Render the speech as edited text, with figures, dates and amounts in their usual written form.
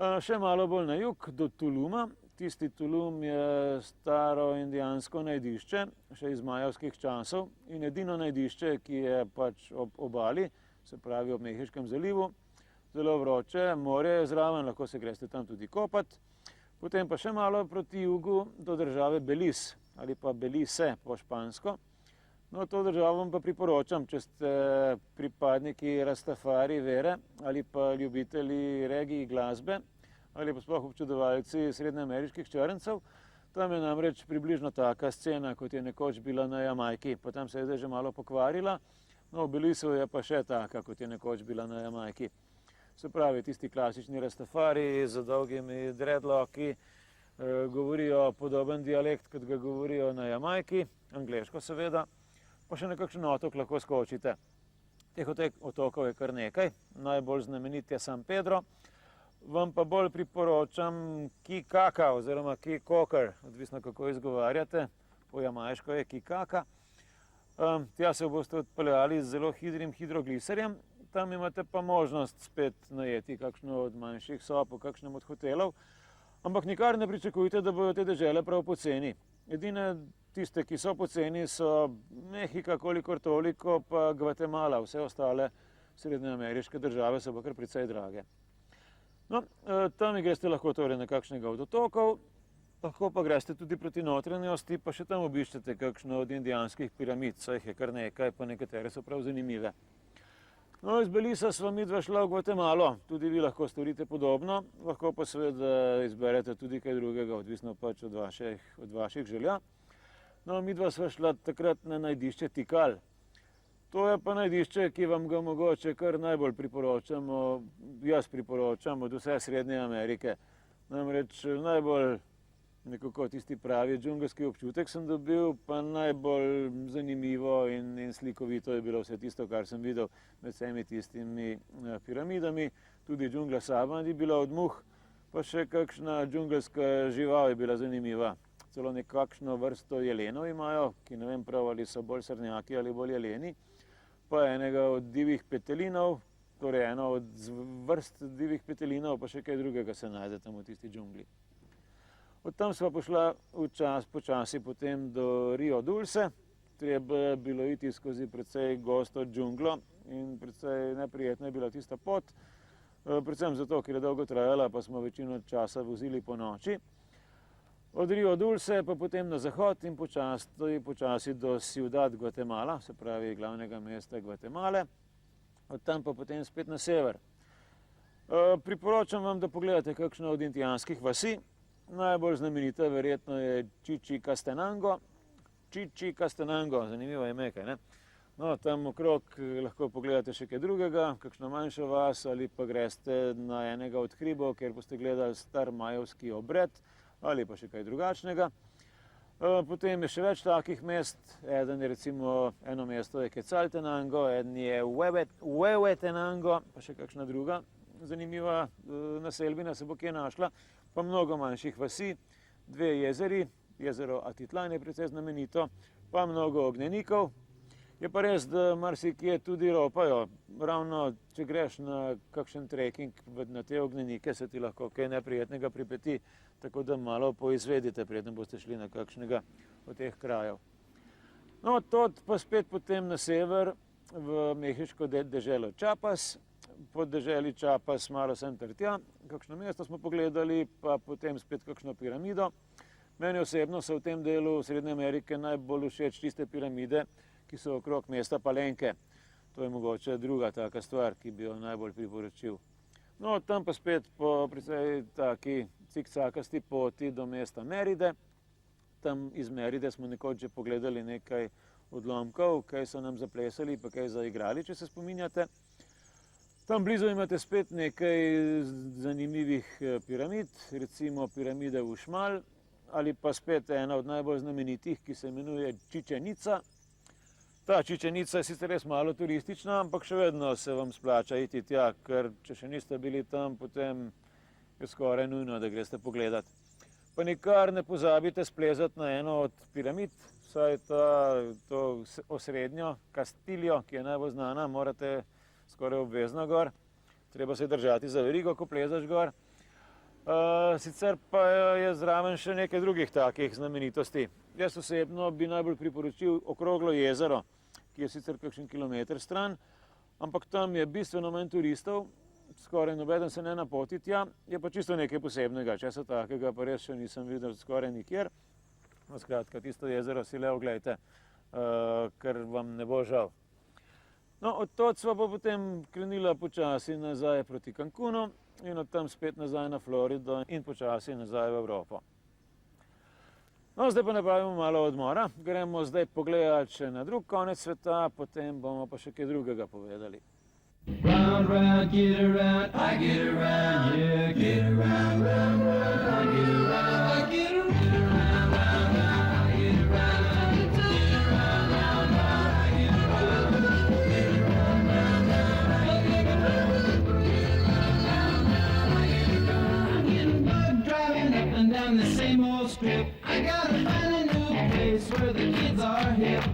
Še malo bolj na jug, do Tuluma. Tisti Tulum je staro indijansko najdišče, še iz majavskih časov in edino najdišče, ki je pač ob obali, se pravi ob Mehiškem zalivu. Zelo vroče, morje je zraven, lahko se greste tam tudi kopat. Potem pa še malo proti jugu do države Belize ali pa Belize po špansko. No, to državo vam pa priporočam, če ste pripadniki Rastafari vere ali pa ljubitelji regij glasbe ali pa sploh občudovalci srednjeameriških črncev. Tam je namreč približno taka scena, kot je nekoč bila na Jamajki, pa tam se je zdaj že malo pokvarila. No, v Belizu je pa še taka, kot je nekoč bila na Jamajki. Se pravi, tisti klasični Rastafari z dolgimi dreadlocki govorijo podoben dialekt, kot ga govorijo na Jamajki, angleško seveda, pa še na kakšen otok lahko skočite. Teh otokov je kar nekaj, najbolj znamenit je San Pedro. Vam pa bolj priporočam Kikaka oziroma Kikoker, odvisno kako izgovarjate, po jamajško je Kikaka. Tja se boste odpeljali z zelo hitrim hidrogliserjem, tam imate pa možnost spet najeti kakšno od manjših sob v kakšnem od hotelov, ampak nikar ne pričakujte, da bodo te dežele prav poceni. Edine tiste, ki so poceni, so Mehika kolikor toliko, pa Gvatemala, vse ostale srednjeameriške države so pa kar precej drage. No, tam greste lahko torej na kakšnega od otokov, lahko pa greste tudi proti notranjosti, pa še tam obiščete kakšno od indijanskih piramid, saj jih je kar nekaj, pa nekatere so prav zanimive. No, iz Beliza sva midva šla v Gvatemalo, tudi vi lahko storite podobno, lahko pa seveda izberete tudi kaj drugega, odvisno pač od vaših želja. No, midva sva šla takrat na najdišče Tikal. To je pa najdišče, ki vam ga mogoče kar najbolj priporočamo, jaz priporočam od vse Srednje Amerike. Namreč najbolj nekako tisti pravi džungelski občutek sem dobil, pa najbolj zanimivo in slikovito je bilo vse tisto, kar sem videl med vsemi tistimi piramidami. Tudi džungla sama ni bila od muh, pa še kakšna džungelska žival je bila zanimiva. Celo nekakšno vrsto jelenov imajo, ki ne vem prav, ali so bolj srnjaki ali bolj jeleni. Pa enega od divjih petelinov, torej eno od vrst divjih petelinov, pa še kaj drugega se najde tam v tisti džungli. Od tam sva pošla počasi potem do Rio Dulce. Treba je bilo iti skozi precej gosto džunglo in precej neprijetna je bila tista pot. Predvsem zato, ker je dolgo trajala, pa smo večino časa vozili po noči. Od Rio Dulce pa potem na zahod in počasi do Ciudad Guatemala, se pravi glavnega mesta Gvatemale. Od tam pa potem spet na sever. Priporočam vam, da pogledate kakšno od indijanskih vasi. Najbolj znamenita verjetno je Chichicastenango. Chichicastenango, zanimivo ime, kaj ne? No, tam okrog lahko pogledate še kaj drugega, kakšno manjšo vas ali pa greste na enega od hribov, kjer boste gledali star majevski obred ali pa še kaj drugačnega. Potem je še več takih mest, eno mesto je Quetzaltenango, eden je Huehuetenango, pa še kakšna druga zanimiva naselbina se bo kje našla, pa mnogo manjših vasi, dve jezeri, jezero Atitlan je precej znamenito, pa mnogo ognjenikov. Je pa res, da marsikje tudi ropajo. Ravno, če greš na kakšen trekking na te ognjenike, se ti lahko kaj neprijetnega pripeti, tako da malo poizvedite, preden boste šli na kakšnega od teh krajev. No, tod pa spet potem na sever v mehiško deželo Chiapas. Po deželi Chiapas malo sem ter tja, kakšno mesto smo pogledali, pa potem spet kakšno piramido. Meni osebno so v tem delu Srednje Amerike najbolj všeč tiste piramide, ki so okrog mesta Palenke. To je mogoče druga taka stvar, ki bi jo najbolj priporočil. No, tam pa spet po precej taki cikcakasti poti do mesta Meride. Tam iz Meride smo nekoč že pogledali nekaj odlomkov, kaj so nam zaplesali, pa kaj zaigrali, če se spominjate. Tam blizu imate spet nekaj zanimivih piramid, recimo piramide Uxmal, ali pa spet ena od najbolj znamenitih, ki se imenuje Čičenica. Ta Čičenica je sicer res malo turistična, ampak še vedno se vam splača iti tja, ker če še niste bili tam, potem je skoraj nujno, da greste pogledat. Pa nikar ne pozabite splezati na eno od piramid, saj to osrednjo, Castillo, ki je najbolj znana, morate skoraj obvezno gor. Treba se držati za verigo, ko plezaš gor. Sicer pa je zraven še nekaj drugih takih znamenitosti. Jaz osebno bi najbolj priporočil Okroglo jezero, ki je sicer kakšen kilometer stran, ampak tam je bistveno manj turistov, skoraj nobeden se ne napoti tja, je pa čisto nekaj posebnega, česa takega pa res še nisem videl skoraj nikjer. No, skratka, tisto jezero si le oglejte, ker vam ne bo žal. No, od tod sva pa potem krenila počasi nazaj proti Cancunu in od tam spet nazaj na Florido in počasi nazaj v Evropo. No, zdaj pa napravimo malo odmora, gremo zdaj pogledati še na drug konec sveta, potem bomo pa še kaj drugega povedali. Round, round, get around, I get around, yeah, get around, round, round, I get around, I get around, round, round, I get around, get around, round, round, I get around, get around, round, round, I get around, I get around, I'm getting bored driving up and down the same old strip. I gotta find a new place where the kids are hip.